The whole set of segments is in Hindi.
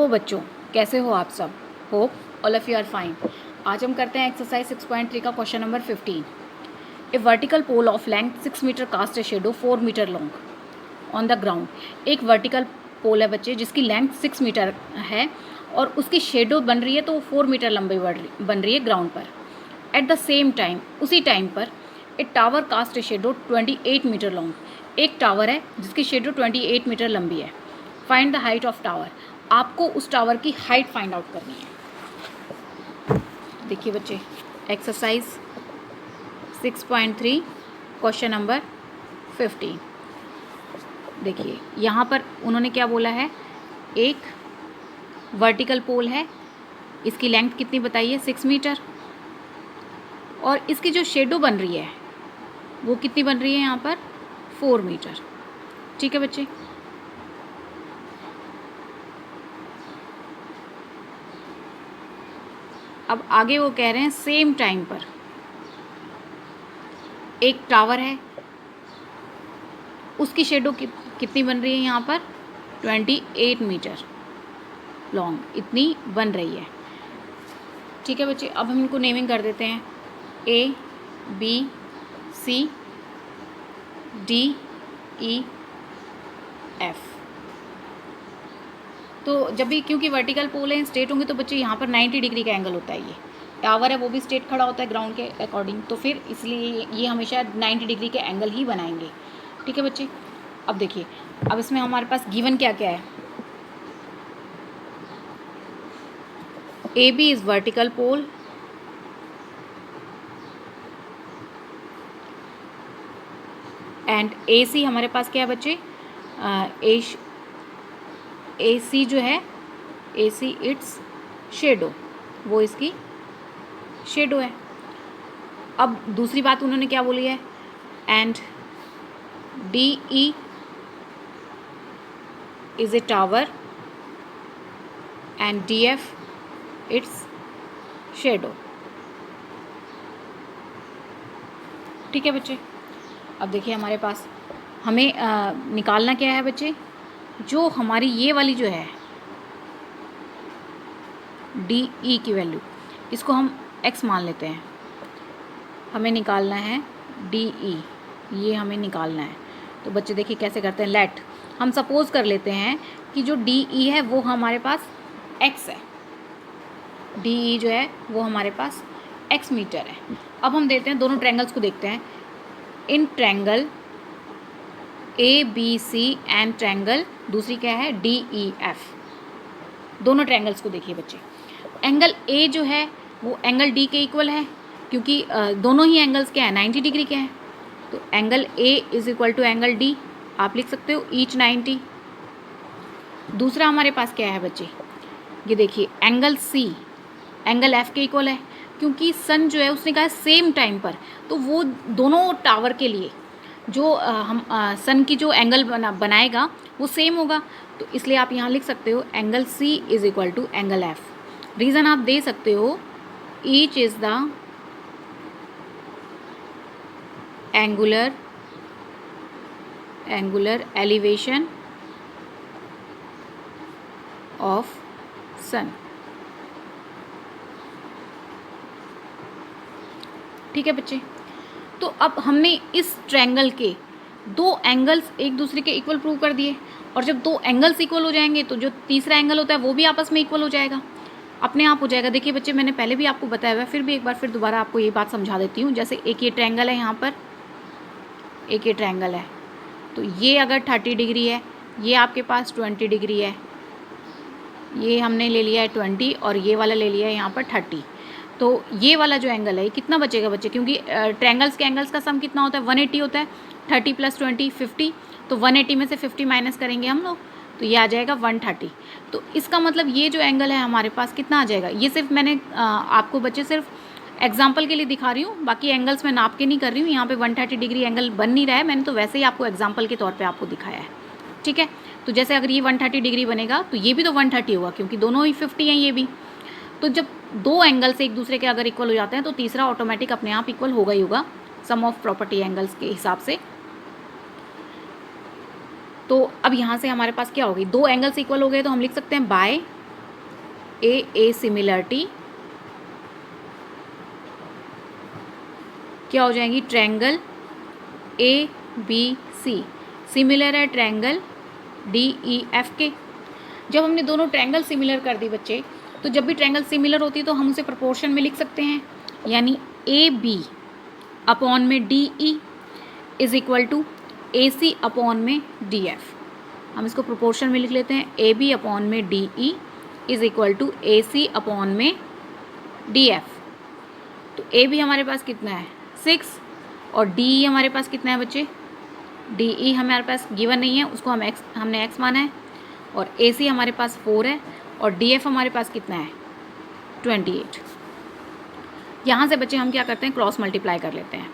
बच्चों, कैसे हो आप सब? Hope all of you are fine. आज हम करते हैं एक्सरसाइज 6.3 का question number 15। A vertical pole of length 6 metre cast a shadow 4 metre long on the ground. एक वर्टिकल पोल है बच्चे जिसकी लेंथ 6 मीटर है और उसकी शेडो बन रही है तो 4 मीटर लंबी बन रही है ग्राउंड पर। एट द सेम टाइम, उसी टाइम पर a tower cast a shadow 28 metre long. एक टावर है जिसकी शेडो 28 मीटर लंबी है। Find the height of tower. आपको उस टावर की हाइट फाइंड आउट करनी है। देखिए बच्चे, एक्सरसाइज 6.3 क्वेश्चन नंबर 15। देखिए यहाँ पर उन्होंने क्या बोला है, एक वर्टिकल पोल है, इसकी लेंथ कितनी बताइए 6 मीटर, और इसकी जो शेडो बन रही है वो कितनी बन रही है यहाँ पर 4 मीटर। ठीक है बच्चे, अब आगे वो कह रहे हैं सेम टाइम पर एक टावर है, उसकी शेडो कितनी बन रही है यहाँ पर 28 मीटर लॉन्ग, इतनी बन रही है। ठीक है बच्चे, अब हम इनको नेमिंग कर देते हैं A, B, C, D, E, F। तो जब भी, क्योंकि वर्टिकल पोल है, स्ट्रेट होंगे तो बच्चे यहाँ पर 90 डिग्री का एंगल होता है। ये टावर है वो भी स्ट्रेट खड़ा होता है ग्राउंड के अकॉर्डिंग, तो फिर इसलिए ये हमेशा 90 डिग्री के एंगल ही बनाएंगे। ठीक है बच्चे, अब देखिए, अब इसमें हमारे पास गिवन क्या क्या है। AB is vertical pole, and AC हमारे पास क्या है बच्चे, AC जो है, AC इट्स शेडो, वो इसकी शेडो है। अब दूसरी बात उन्होंने क्या बोली है, and DE is a tower and DF its shadow. ठीक है बच्चे, अब देखिए हमारे पास हमें निकालना क्या है बच्चे, जो हमारी ये वाली जो है DE की वैल्यू, इसको हम x मान लेते हैं। हमें निकालना है DE, ये हमें निकालना है। तो बच्चे देखिए कैसे करते हैं, लेट हम सपोज कर लेते हैं कि जो DE है वो हमारे पास x है, DE जो है वो हमारे पास x मीटर है। अब हम देते हैं, दोनों ट्रायंगल्स को देखते हैं। इन ट्रायंगल ABC एंड ट्रायंगल दूसरी क्या है DEF, दोनों ट्रायंगल्स को देखिए बच्चे। एंगल A जो है वो एंगल D के इक्वल है, क्योंकि दोनों ही एंगल्स क्या है 90 डिग्री के हैं। तो angle A is equal to angle D, आप लिख सकते हो ईच 90। दूसरा हमारे पास क्या है बच्चे, ये देखिए एंगल C एंगल F के इक्वल है, क्योंकि सन जो है उसने कहा सेम टाइम पर, तो वो दोनों टावर के लिए जो हम सन की जो एंगल बनाएगा वो सेम होगा। तो इसलिए आप यहाँ लिख सकते हो angle C is equal to angle F। Reason आप दे सकते हो, each is the angular elevation of sun. ठीक है बच्चे, तो अब हमने इस ट्रायंगल के दो एंगल्स एक दूसरे के इक्वल प्रूव कर दिए, और जब दो एंगल्स इक्वल हो जाएंगे तो जो तीसरा एंगल होता है वो भी आपस में इक्वल हो जाएगा, अपने आप हो जाएगा। देखिए बच्चे, मैंने पहले भी आपको बताया हुआ है, फिर भी एक बार फिर दोबारा आपको ये बात समझा देती हूँ। जैसे एक ये ट्रायंगल है, यहाँ पर एक ये ट्रायंगल है, तो ये अगर 30 डिग्री है, ये आपके पास 20 डिग्री है, ये हमने ले लिया है 20 और ये वाला ले लिया है यहाँ पर 30। तो ये वाला जो एंगल है ये कितना बचेगा बच्चे, क्योंकि ट्रायंगल्स के एंगल्स का सम कितना होता है 180 होता है, 30 + 20 50, तो 180 में से 50 माइनस करेंगे हम लोग, तो ये आ जाएगा 130। तो इसका मतलब ये जो एंगल है हमारे पास कितना आ जाएगा, ये सिर्फ मैंने आपको बच्चे सिर्फ एग्जाम्पल के लिए दिखा रही हूँ, बाकी एंगल्स मैं नाप के नहीं कर रही हूँ। यहाँ पे 130 डिग्री एंगल बन नहीं रहा है, मैंने तो वैसे ही आपको एग्जाम्पल के तौर पर आपको दिखाया है। ठीक है, तो जैसे अगर ये 130 डिग्री बनेगा तो ये भी तो 130 होगा, क्योंकि दोनों ही 50 हैं ये भी। तो जब दो एंगल से एक दूसरे के अगर इक्वल हो जाते हैं तो तीसरा ऑटोमेटिक अपने आप इक्वल होगा ही होगा, सम ऑफ प्रॉपर्टी एंगल्स के हिसाब से। तो अब यहाँ से हमारे पास क्या होगी, दो एंगल्स इक्वल हो गए तो हम लिख सकते हैं बाय ए सिमिलरिटी क्या हो जाएंगी, triangle A B C similar है ट्रायंगल डी ई एफ के। जब हमने दोनों ट्रायंगल सिमिलर कर दी बच्चे, तो जब भी ट्रायंगल सिमिलर होती है तो हम उसे प्रोपोर्शन में लिख सकते हैं, यानी ए बी अपॉन में D E is equal to A C upon में डी एफ। हम इसको प्रोपोर्शन में लिख लेते हैं, ए बी अपॉन में D E is equal to A C upon में डी एफ। तो ए बी हमारे पास कितना है 6 और डी ई हमारे पास कितना है बच्चे, डी ई हमारे पास गिवन नहीं है, उसको हमने एक्स माना है, और ए सी हमारे पास 4 है, और डी एफ हमारे पास कितना है 28। यहाँ से बच्चे हम क्या करते हैं, क्रॉस मल्टीप्लाई कर लेते हैं।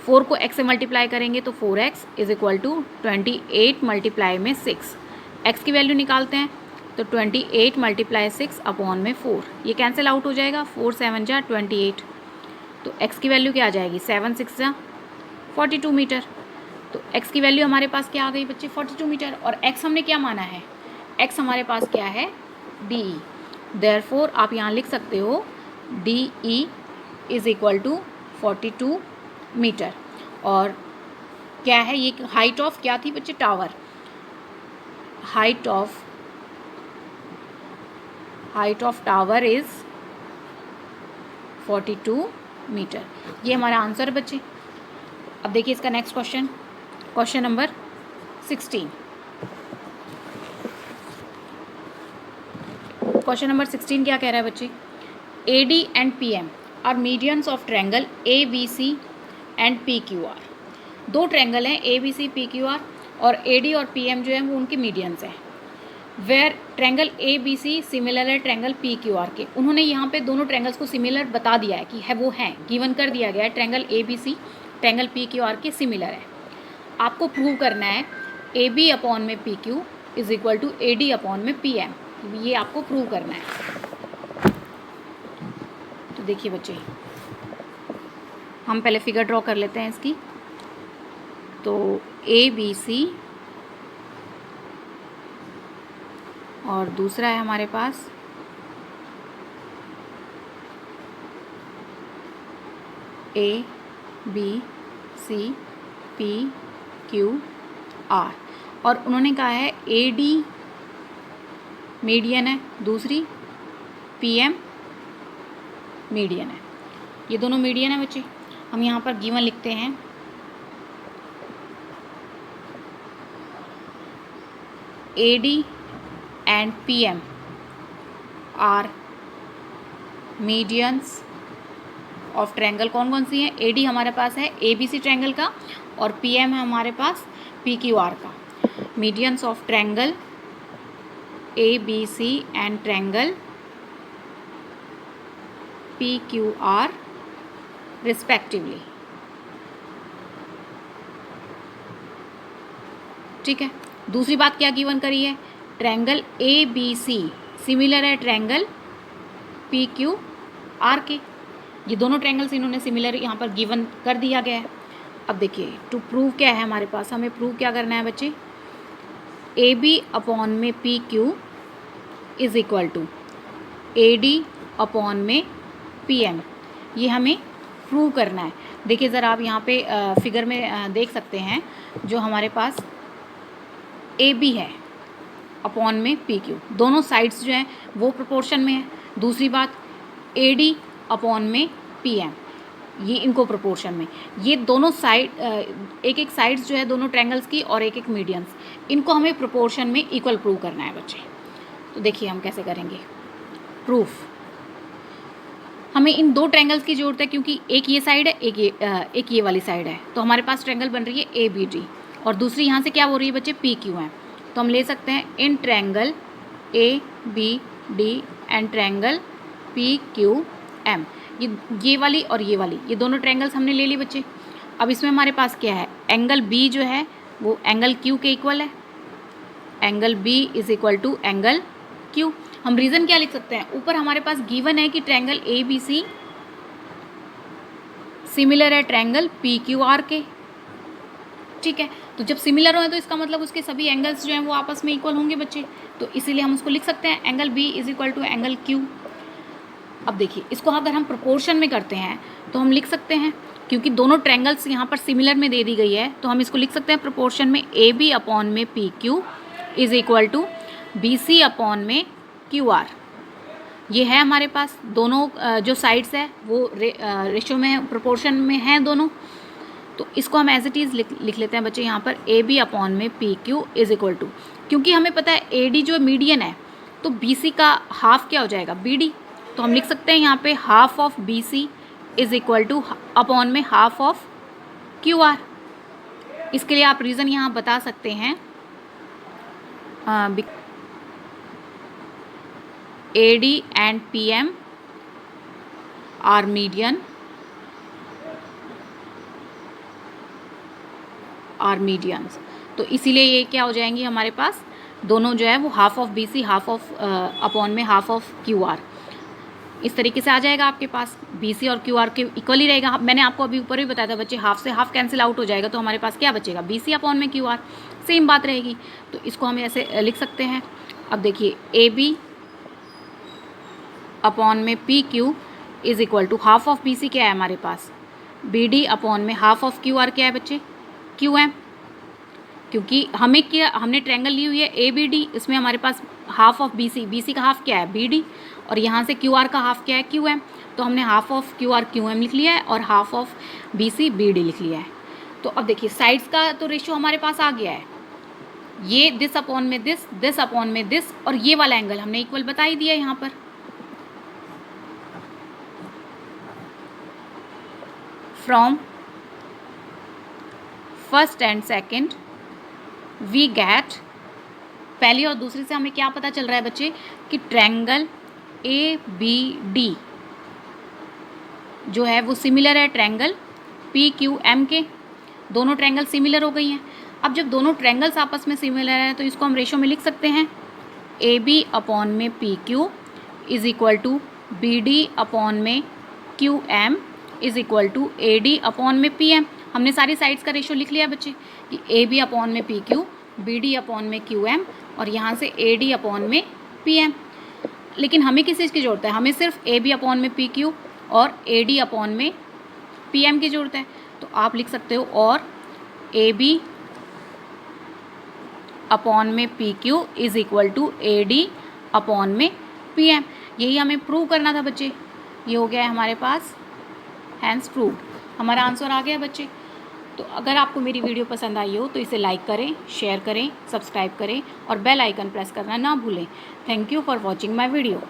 4 को x से मल्टीप्लाई करेंगे तो 4x is equal to 28 multiply में 6, x की वैल्यू निकालते हैं तो 28 मल्टीप्लाई 6 अपॉन में 4, ये कैंसिल आउट हो जाएगा, 4 7 जा 28, तो x की वैल्यू क्या आ जाएगी 7 6 जा 42 मीटर। तो x की वैल्यू हमारे पास क्या आ गई बच्चे 42 मीटर, और x हमने क्या माना है, x हमारे पास क्या है डी ई। देयरफॉर आप यहाँ लिख सकते हो D E is equal to 42 metre. और क्या है ये, हाइट ऑफ क्या थी बच्चे, tower, height of tower is 42 metre. ये हमारा आंसर है बच्चे। अब देखिए इसका next question, question number 16। Question number 16 क्या कह रहा है बच्चे, A D and P M are medians of triangle A B C and P Q R. दो ट्रायंगल हैं A B C P Q R, और ए डी और पी एम जो है वो उनके मीडियंस हैं। Where triangle A B C similar है ट्रायंगल पी क्यू आर के। उन्होंने यहाँ पे दोनों ट्रायंगल्स को सिमिलर बता दिया है कि है वो हैं, गिवन कर दिया गया है, triangle A B C triangle P Q R के सिमिलर है। आपको प्रूव करना है ए बी अपॉन में P Q is equal to A D upon में पी एम, ये आपको प्रूव करना है। तो देखिए बच्चे, हम पहले फिगर ड्रॉ कर लेते हैं इसकी। तो ए बी सी और दूसरा है हमारे पास A B C P Q R, और उन्होंने कहा है ए डी मीडियन है, दूसरी पी एम मीडियन है। ये दोनों मीडियन है बच्चे। हम यहाँ पर गिवन लिखते हैं A D and P M are medians of triangle. कौन कौन सी है, ए डी हमारे पास है ए बी सी ट्रायंगल का, और पी एम है हमारे पास पी क्यू आर का। Medians of triangle A B C and triangle P Q R respectively. ठीक है, दूसरी बात क्या गिवन करी है, triangle A B C similar है ट्रायंगल पी क्यू आर के। ये दोनों ट्रायंगल्स इन्होंने सिमिलर यहाँ पर गिवन कर दिया गया है। अब देखिए टू प्रूव क्या है हमारे पास, हमें प्रूव क्या करना है बच्चे, ए बी अपॉन में P Q is equal to A D upon में पी एम, ये हमें प्रूव करना है। देखिए ज़रा आप यहाँ पे फिगर में देख सकते हैं, जो हमारे पास ए बी है अपॉन में पी क्यू, दोनों साइड्स जो हैं वो प्रोपोर्शन में है। दूसरी बात ए डी अपॉन में पी एम, ये इनको प्रोपोर्शन में, ये दोनों साइड एक एक साइड्स जो है दोनों ट्रायंगल्स की और एक एक मीडियंस, इनको हमें प्रोपोर्शन में इक्वल प्रूव करना है बच्चे। तो देखिए हम कैसे करेंगे प्रूफ। हमें इन दो ट्रायंगल्स की ज़रूरत है क्योंकि एक ये साइड है, एक ये वाली साइड है। तो हमारे पास ट्रायंगल बन रही है ए बी डी, और दूसरी यहाँ से क्या हो रही है बच्चे, पी क्यू है। तो हम ले सकते हैं इन triangle A B D and triangle P Q M, ये वाली और ये वाली, ये दोनों ट्रायंगल्स हमने ले ली बच्चे। अब इसमें हमारे पास क्या है, एंगल बी जो है वो एंगल क्यू के इक्वल है, angle B is equal to angle Q. हम रीज़न क्या लिख सकते हैं, ऊपर हमारे पास गिवन है कि triangle A B C similar है ट्रायंगल पी क्यू आर के, ठीक है। तो जब सिमिलर हो तो इसका मतलब उसके सभी एंगल्स जो हैं वो आपस में इक्वल होंगे बच्चे, तो इसीलिए हम उसको लिख सकते हैं angle B is equal to angle Q. अब देखिए इसको अगर हम प्रोपोर्शन में करते हैं तो हम लिख सकते हैं, क्योंकि दोनों ट्रायंगल्स यहाँ पर सिमिलर में दे दी गई है, तो हम इसको लिख सकते हैं प्रोपोर्शन में ए बी अपॉन में P Q is equal to B C upon में क्यू आर। ये है हमारे पास दोनों जो साइड्स है वो रेशो में प्रोपोर्शन में हैं दोनों, तो इसको हम एज इट इज़ लिख लेते हैं बच्चे यहाँ पर ए बी अपॉन में P Q is equal to, क्योंकि हमें पता है ए डी जो मीडियन है तो बी सी का हाफ क्या हो जाएगा बी डी, तो हम लिख सकते हैं यहाँ पे half of B C is equal to upon में हाफ ऑफ क्यू आर। इसके लिए आप रीज़न यहाँ बता सकते हैं, A D and P M are median are medians, तो इसीलिए ये क्या हो जाएंगी हमारे पास दोनों जो है वो half of B C half of upon में हाफ ऑफ क्यू आर, इस तरीके से आ जाएगा आपके पास बी सी और क्यू आर के इक्वल ही रहेगा। मैंने आपको अभी ऊपर भी बताया था बच्चे, हाफ से हाफ कैंसिल आउट हो जाएगा तो हमारे पास क्या बचेगा बी सी अपॉन में क्यू आर, सेम बात रहेगी, तो इसको हम ऐसे लिख सकते हैं। अब देखिए ए बी अपॉन में P Q is equal to half of B C क्या है हमारे पास बी डी अपॉन में हाफ ऑफ क्यू आर क्या है बच्चे क्यू एम, क्योंकि हमें क्या हमने ट्रायंगल ली हुई है ए बी डी, इसमें हमारे पास हाफ ऑफ बी सी का हाफ क्या है बी डी, और यहाँ से क्यू आर का हाफ क्या है क्यू एम, तो हमने half of Q R Q M लिख लिया है और half of B C B D लिख लिया है। तो अब देखिए साइड्स का तो रेशियो हमारे पास आ गया है, ये दिस अपॉन में दिस अपॉन में दिस, और ये वाला एंगल हमने इक्वल बता ही दिया यहाँ पर। From first and second we get, पहली और दूसरी से हमें क्या पता चल रहा है बच्चे कि ट्रायंगल ए बी डी जो है वो सिमिलर है ट्रायंगल पी क्यू एम के, दोनों ट्रायंगल सिमिलर हो गई हैं। अब जब दोनों ट्रायंगल्स आपस में सिमिलर हैं तो इसको हम रेशो में लिख सकते हैं ए बी अपॉन में P Q is equal to B D upon में Q M is equal to A D upon में पी एम। हमने सारी साइड्स का रेशो लिख लिया बच्चे कि ए बी अपॉन में P Q, B D upon में क्यू एम, और यहाँ से ए डी अपॉन में पी एम। लेकिन हमें किस चीज़ की ज़रूरत है, हमें सिर्फ ए बी अपॉन में पी क्यू और ए डी अपॉन में पी एम की ज़रूरत है, तो आप लिख सकते हो और ए बी अपॉन में P Q is equal to A D upon में पी एम। यही हमें प्रूव करना था बच्चे, ये हो गया है हमारे पास, हैंस प्रूव्ड, हमारा आंसर आ गया बच्चे। तो अगर आपको मेरी वीडियो पसंद आई हो तो इसे लाइक करें, शेयर करें, सब्सक्राइब करें और बेल आइकन प्रेस करना ना भूलें। Thank you for watching my video.